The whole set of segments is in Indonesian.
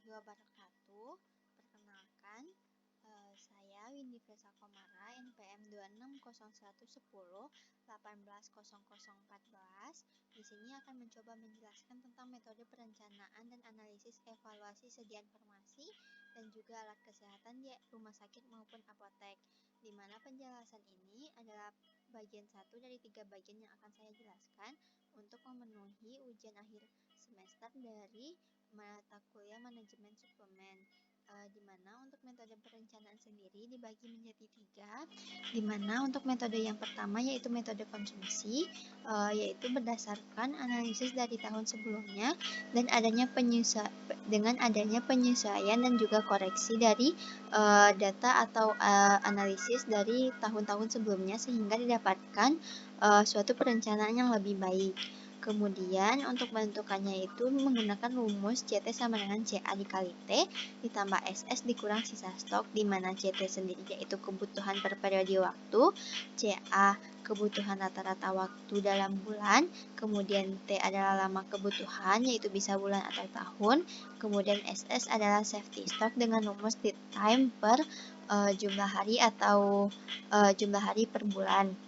warahmatullahi wabarakatuh. Perkenalkan, saya Windy Fresa Komara, NPM 260110180014. Di sini akan mencoba menjelaskan tentang metode perencanaan dan analisis evaluasi sedia informasi dan juga alat kesehatan di rumah sakit maupun apotek. Di mana penjelasan ini adalah bagian 1 dari 3 bagian yang akan saya jelaskan untuk memenuhi ujian akhir semester dari mata kuliah manajemen suplemen, di mana untuk metode perencanaan sendiri dibagi menjadi 3, di mana untuk metode yang pertama yaitu metode konsumsi, yaitu berdasarkan analisis dari tahun sebelumnya dan dengan adanya penyesuaian dan juga koreksi dari data atau analisis dari tahun-tahun sebelumnya sehingga didapatkan suatu perencanaan yang lebih baik. Kemudian untuk menentukannya itu menggunakan rumus CT sama dengan CA dikali T ditambah SS dikurang sisa stok, di mana CT sendiri yaitu kebutuhan per periode waktu, CA kebutuhan rata-rata waktu dalam bulan, kemudian T adalah lama kebutuhan yaitu bisa bulan atau tahun, kemudian SS adalah safety stock dengan rumus lead time per jumlah hari atau jumlah hari per bulan.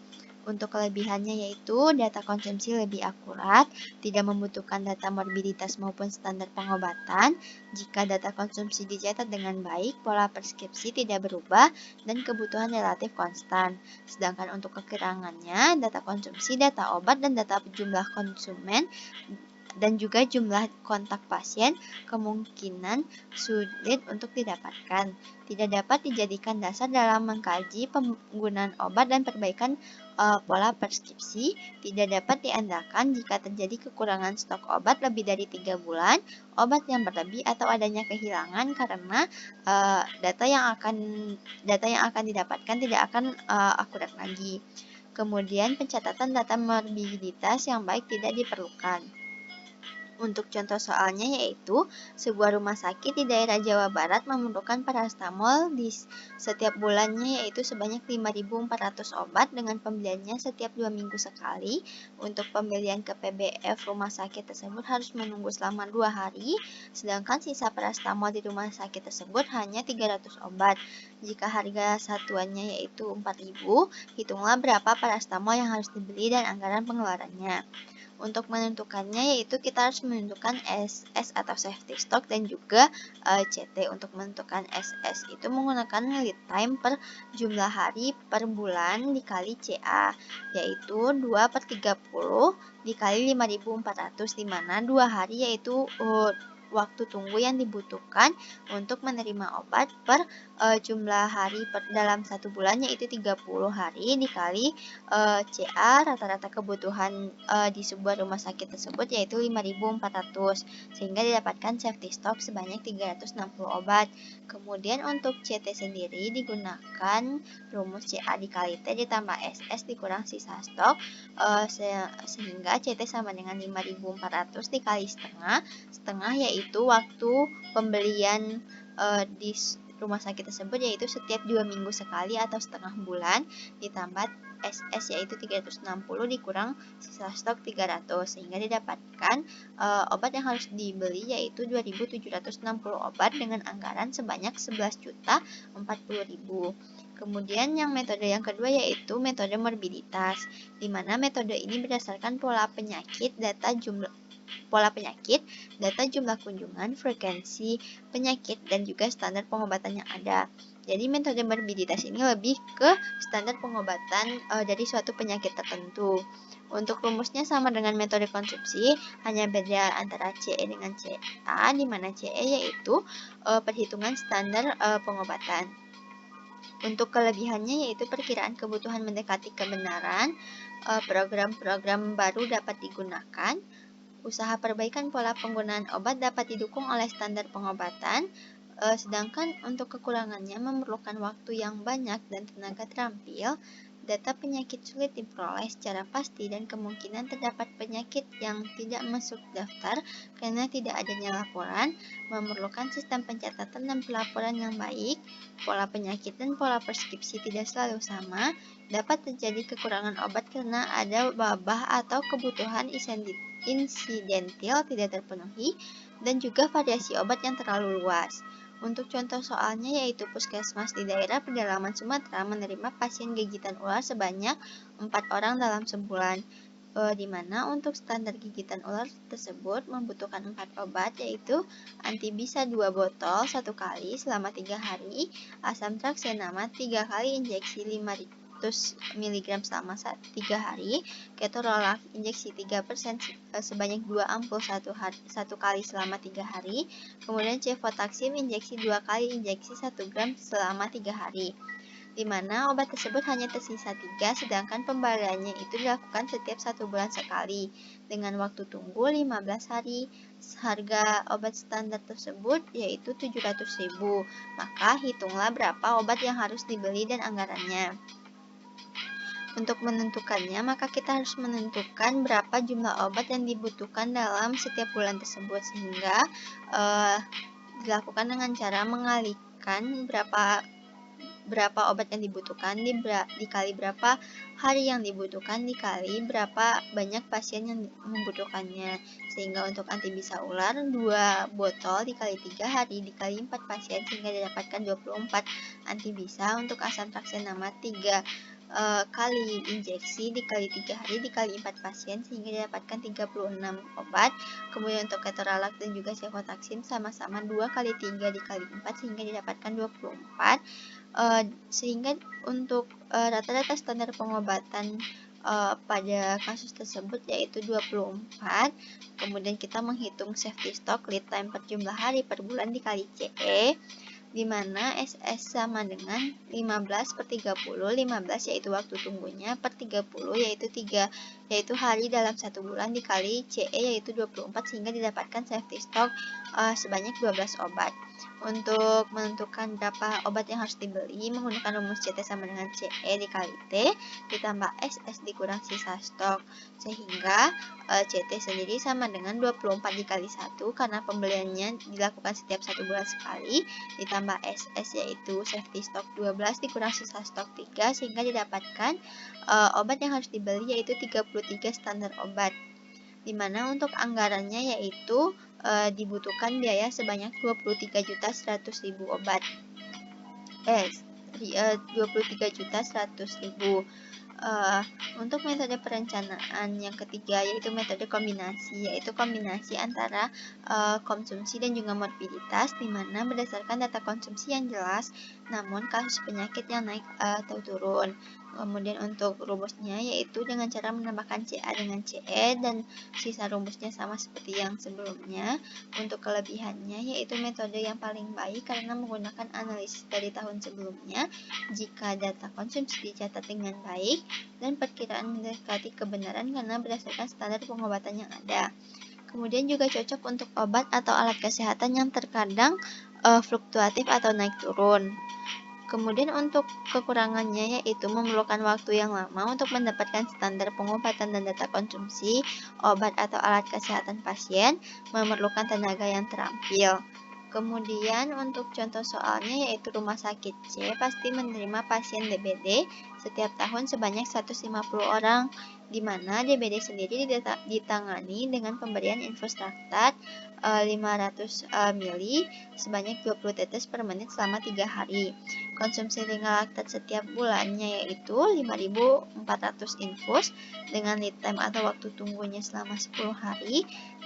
Untuk kelebihannya yaitu data konsumsi lebih akurat, tidak membutuhkan data morbiditas maupun standar pengobatan. Jika data konsumsi dicatat dengan baik, pola preskripsi tidak berubah dan kebutuhan relatif konstan. Sedangkan untuk kekurangannya, data konsumsi, data obat, dan data jumlah konsumen dan juga jumlah kontak pasien kemungkinan sulit untuk didapatkan. Tidak dapat dijadikan dasar dalam mengkaji penggunaan obat dan perbaikan pola preskripsi. Tidak dapat diandalkan jika terjadi kekurangan stok obat lebih dari 3 bulan, obat yang berlebih atau adanya kehilangan karena data yang akan didapatkan tidak akan akurat lagi. Kemudian pencatatan data morbiditas yang baik tidak diperlukan. Untuk contoh soalnya yaitu sebuah rumah sakit di daerah Jawa Barat memerlukan paracetamol di setiap bulannya yaitu sebanyak 5.400 obat dengan pembeliannya setiap 2 minggu sekali. Untuk pembelian ke PBF rumah sakit tersebut harus menunggu selama 2 hari, sedangkan sisa paracetamol di rumah sakit tersebut hanya 300 obat. Jika harga satuannya yaitu 4.000, hitunglah berapa paracetamol yang harus dibeli dan anggaran pengeluarannya. Untuk menentukannya yaitu kita harus menentukan SS atau safety stock dan juga CT. Untuk menentukan SS itu menggunakan lead time per jumlah hari per bulan dikali CA, yaitu 2/30 dikali 5.400, di mana 2 hari yaitu waktu tunggu yang dibutuhkan untuk menerima obat per jumlah hari dalam 1 bulan yaitu 30 hari dikali CA rata-rata kebutuhan di sebuah rumah sakit tersebut yaitu 5.400, sehingga didapatkan safety stock sebanyak 360 obat. Kemudian untuk CT sendiri digunakan rumus CA dikali T ditambah SS dikurang sisa stok, sehingga CT sama dengan 5.400 dikali setengah yaitu waktu pembelian di rumah sakit tersebut yaitu setiap 2 minggu sekali atau setengah bulan, ditambah SS yaitu 360 dikurang sisa stok 300, sehingga didapatkan obat yang harus dibeli yaitu 2.760 obat dengan anggaran sebanyak 11.040.000. Kemudian yang metode yang kedua yaitu metode morbiditas, di mana metode ini berdasarkan pola penyakit, data jumlah kunjungan, frekuensi penyakit, dan juga standar pengobatan yang ada. Jadi metode morbiditas ini lebih ke standar pengobatan dari suatu penyakit tertentu. Untuk rumusnya sama dengan metode konsumsi, hanya beda antara CE dengan CA, di mana CE yaitu perhitungan standar pengobatan. Untuk kelebihannya yaitu perkiraan kebutuhan mendekati kebenaran, program-program baru dapat digunakan, usaha perbaikan pola penggunaan obat dapat didukung oleh standar pengobatan, sedangkan untuk kekurangannya memerlukan waktu yang banyak dan tenaga terampil, data penyakit sulit diperoleh secara pasti dan kemungkinan terdapat penyakit yang tidak masuk daftar karena tidak adanya laporan, memerlukan sistem pencatatan dan pelaporan yang baik, pola penyakit dan pola preskripsi tidak selalu sama, dapat terjadi kekurangan obat karena ada wabah atau kebutuhan insidentil tidak terpenuhi, dan juga variasi obat yang terlalu luas. Untuk contoh soalnya yaitu puskesmas di daerah pedalaman Sumatera menerima pasien gigitan ular sebanyak 4 orang dalam sebulan, di mana untuk standar gigitan ular tersebut membutuhkan 4 obat, yaitu antibisa 2 botol 1 kali selama 3 hari, asam traksenama 3 kali injeksi 500 mg selama 3 hari, ketorolac injeksi 3% sebanyak 2 ampul 1 kali selama 3 hari, kemudian cefotaxim injeksi 2 kali injeksi 1 gram selama 3 hari. Di mana obat tersebut hanya tersisa 3, sedangkan pembeliannya itu dilakukan setiap 1 bulan sekali, dengan waktu tunggu 15 hari. Harga obat standar tersebut yaitu 700.000, maka hitunglah berapa obat yang harus dibeli dan anggarannya. Untuk menentukannya, maka kita harus menentukan berapa jumlah obat yang dibutuhkan dalam setiap bulan tersebut, sehingga dilakukan dengan cara mengalihkan berapa obat yang dibutuhkan dikali berapa hari yang dibutuhkan dikali berapa banyak pasien yang membutuhkannya, sehingga untuk antibisa ular 2 botol dikali 3 hari dikali 4 pasien sehingga didapatkan 24 antibisa. Untuk asam traksenama 3 kali injeksi dikali 3 hari dikali 4 pasien sehingga didapatkan 36 obat. Kemudian untuk ketorolac dan juga cefotaxim sama-sama 2 kali 3 dikali 4 sehingga didapatkan 24. Sehingga untuk rata-rata standar pengobatan pada kasus tersebut yaitu 24. Kemudian kita menghitung safety stock lead time per jumlah hari per bulan dikali CE, di mana SS sama dengan 15 per 30, 15 yaitu waktu tunggunya, per 30 yaitu hari dalam 1 bulan dikali CE yaitu 24 sehingga didapatkan safety stock sebanyak 12 obat. Untuk menentukan berapa obat yang harus dibeli menggunakan rumus CT sama dengan CE dikali T ditambah SS dikurang sisa stok, sehingga CT sendiri sama dengan 24 dikali 1 karena pembeliannya dilakukan setiap 1 bulan sekali, ditambah SS yaitu safety stock 12 dikurang sisa stok 3 sehingga didapatkan obat yang harus dibeli yaitu 33 standar obat, dimana untuk anggarannya yaitu dibutuhkan biaya sebanyak 23.100.000 obat. 23.100.000. Untuk metode perencanaan yang ketiga yaitu metode kombinasi, yaitu kombinasi antara konsumsi dan juga morbiditas, di mana berdasarkan data konsumsi yang jelas namun kasus penyakit yang naik atau turun. Kemudian untuk rumusnya yaitu dengan cara menambahkan CA dengan CE dan sisa rumusnya sama seperti yang sebelumnya. Untuk kelebihannya yaitu metode yang paling baik karena menggunakan analisis dari tahun sebelumnya jika data konsumsi dicatat dengan baik, dan perkiraan mendekati kebenaran karena berdasarkan standar pengobatan yang ada. Kemudian juga cocok untuk obat atau alat kesehatan yang terkadang fluktuatif atau naik turun. Kemudian untuk kekurangannya yaitu memerlukan waktu yang lama untuk mendapatkan standar pengobatan dan data konsumsi obat atau alat kesehatan pasien, memerlukan tenaga yang terampil. Kemudian untuk contoh soalnya yaitu rumah sakit C pasti menerima pasien DBD setiap tahun sebanyak 150 orang, di mana DBD sendiri ditangani dengan pemberian infus laktat 500 ml sebanyak 20 tetes per menit selama 3 hari. Konsumsi ringan laktat setiap bulannya yaitu 5.400 infus dengan lead time atau waktu tunggunya selama 10 hari,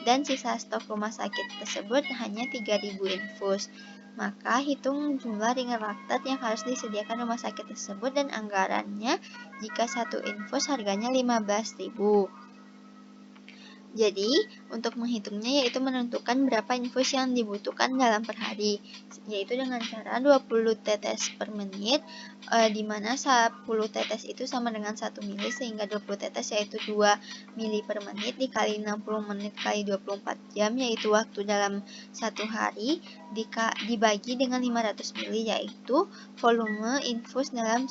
dan sisa stok rumah sakit tersebut hanya 3.000 infus. Maka hitung jumlah ringan laktat yang harus disediakan rumah sakit tersebut dan anggarannya jika 1 infus harganya 15.000. Jadi, untuk menghitungnya yaitu menentukan berapa infus yang dibutuhkan dalam per hari, yaitu dengan cara 20 tetes per menit, di mana 10 tetes itu sama dengan 1 mili, sehingga 20 tetes yaitu 2 mili per menit dikali 60 menit kali 24 jam, yaitu waktu dalam 1 hari, dibagi dengan 500 mili, yaitu volume infus dalam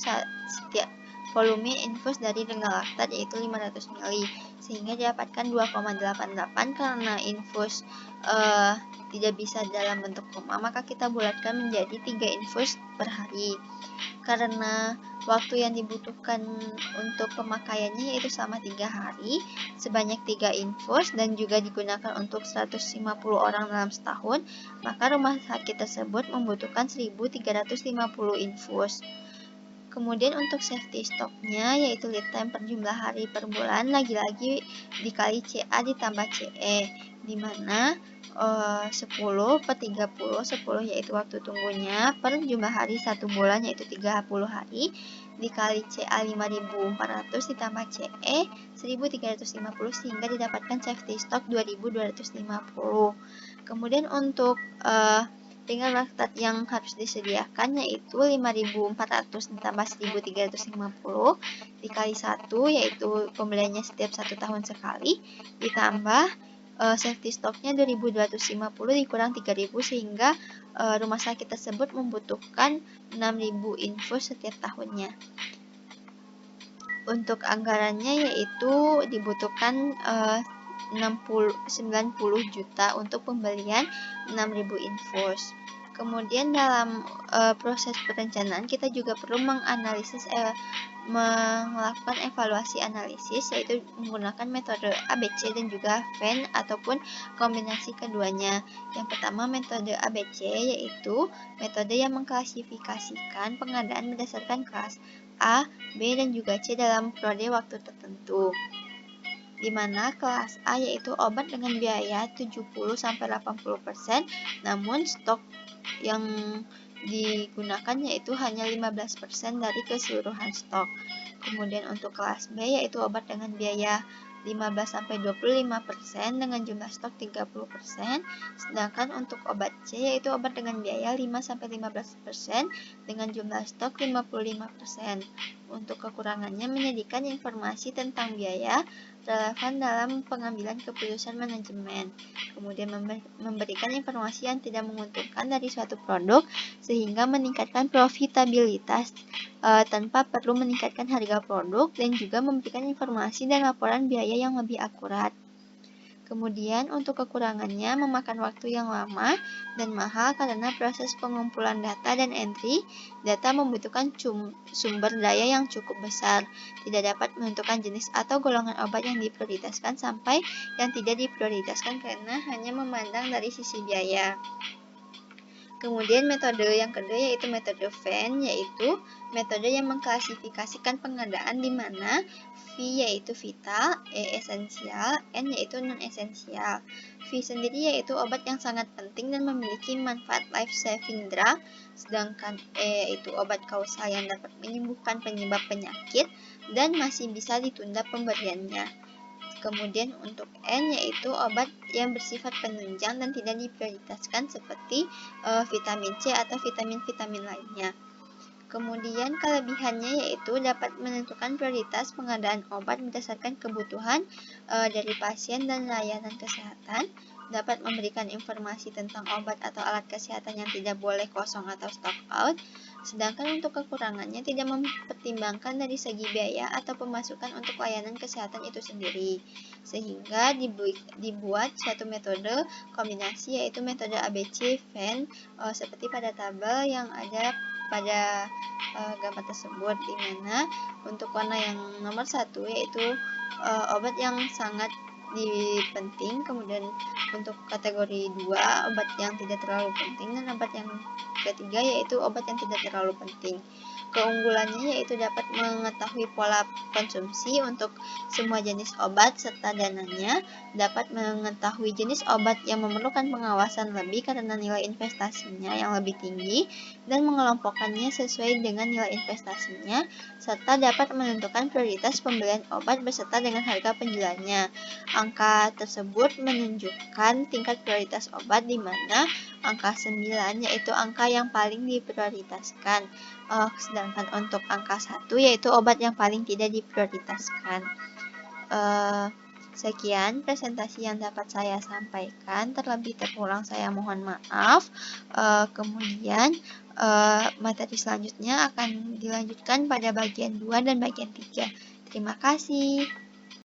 volume infus dari ringan laktat yaitu 500 ml, sehingga didapatkan 2,88. Karena infus tidak bisa dalam bentuk koma, maka kita bulatkan menjadi 3 infus per hari. Karena waktu yang dibutuhkan untuk pemakaiannya yaitu selama 3 hari, sebanyak 3 infus, dan juga digunakan untuk 150 orang dalam setahun, maka rumah sakit tersebut membutuhkan 1.350 infus. Kemudian untuk safety stocknya yaitu lead time per jumlah hari per bulan, lagi-lagi dikali CA ditambah CE, dimana 10 per 30, 10 yaitu waktu tunggunya, per jumlah hari 1 bulan yaitu 30 hari, dikali CA 5.400 ditambah CE 1.350, sehingga didapatkan safety stock 2.250. Kemudian untuk tinggal laktat yang harus disediakan yaitu 5.400 ditambah 1.350 dikali 1, yaitu pembeliannya setiap 1 tahun sekali, ditambah safety stocknya 2.250 dikurang 3.000, sehingga rumah sakit tersebut membutuhkan 6.000 infus setiap tahunnya. Untuk anggarannya yaitu dibutuhkan 90 juta untuk pembelian 6.000 infus. Kemudian dalam proses perencanaan kita juga perlu melakukan evaluasi analisis, yaitu menggunakan metode ABC dan juga Venn ataupun kombinasi keduanya. Yang pertama metode ABC yaitu metode yang mengklasifikasikan pengadaan berdasarkan kelas A, B, dan juga C dalam periode waktu tertentu, di mana kelas A yaitu obat dengan biaya 70-80%, namun stok yang digunakan yaitu hanya 15% dari keseluruhan stok. Kemudian untuk kelas B yaitu obat dengan biaya 15-25% dengan jumlah stok 30%, sedangkan untuk obat C yaitu obat dengan biaya 5-15% dengan jumlah stok 55%. Untuk kekurangannya menyediakan informasi tentang biaya relevan dalam pengambilan keputusan manajemen, kemudian memberikan informasi yang tidak menguntungkan dari suatu produk sehingga meningkatkan profitabilitas tanpa perlu meningkatkan harga produk, dan juga memberikan informasi dan laporan biaya yang lebih akurat. Kemudian untuk kekurangannya memakan waktu yang lama dan mahal karena proses pengumpulan data dan entry data membutuhkan sumber daya yang cukup besar, tidak dapat menentukan jenis atau golongan obat yang diprioritaskan sampai yang tidak diprioritaskan karena hanya memandang dari sisi biaya. Kemudian metode yang kedua yaitu metode Venn, yaitu metode yang mengklasifikasikan pengadaan di mana V yaitu vital, E esensial, N yaitu non-esensial. V sendiri yaitu obat yang sangat penting dan memiliki manfaat life-saving drug, sedangkan E yaitu obat kausal yang dapat menyembuhkan penyebab penyakit dan masih bisa ditunda pemberiannya. Kemudian untuk N yaitu obat yang bersifat penunjang dan tidak diprioritaskan seperti vitamin C atau vitamin-vitamin lainnya. Kemudian kelebihannya yaitu dapat menentukan prioritas pengadaan obat berdasarkan kebutuhan dari pasien dan layanan kesehatan, dapat memberikan informasi tentang obat atau alat kesehatan yang tidak boleh kosong atau stock out. Sedangkan untuk kekurangannya tidak mempertimbangkan dari segi biaya atau pemasukan untuk layanan kesehatan itu sendiri, sehingga dibuat suatu metode kombinasi yaitu metode ABC Venn seperti pada tabel yang ada pada gambar tersebut, di mana untuk warna yang nomor 1 yaitu obat yang sangat penting, kemudian untuk kategori 2 obat yang tidak terlalu penting, dan obat yang ketiga yaitu obat yang tidak terlalu penting. Keunggulannya yaitu dapat mengetahui pola konsumsi untuk semua jenis obat serta dananya, dapat mengetahui jenis obat yang memerlukan pengawasan lebih karena nilai investasinya yang lebih tinggi, dan mengelompokkannya sesuai dengan nilai investasinya, serta dapat menentukan prioritas pembelian obat beserta dengan harga penjualnya. Angka tersebut menunjukkan tingkat prioritas obat, di mana angka 9 yaitu angka yang paling diprioritaskan. Sedangkan untuk angka 1 yaitu obat yang paling tidak diprioritaskan. Sekian presentasi yang dapat saya sampaikan, terlebih terkurang saya mohon maaf. Kemudian materi selanjutnya akan dilanjutkan pada bagian 2 dan bagian 3. Terima kasih.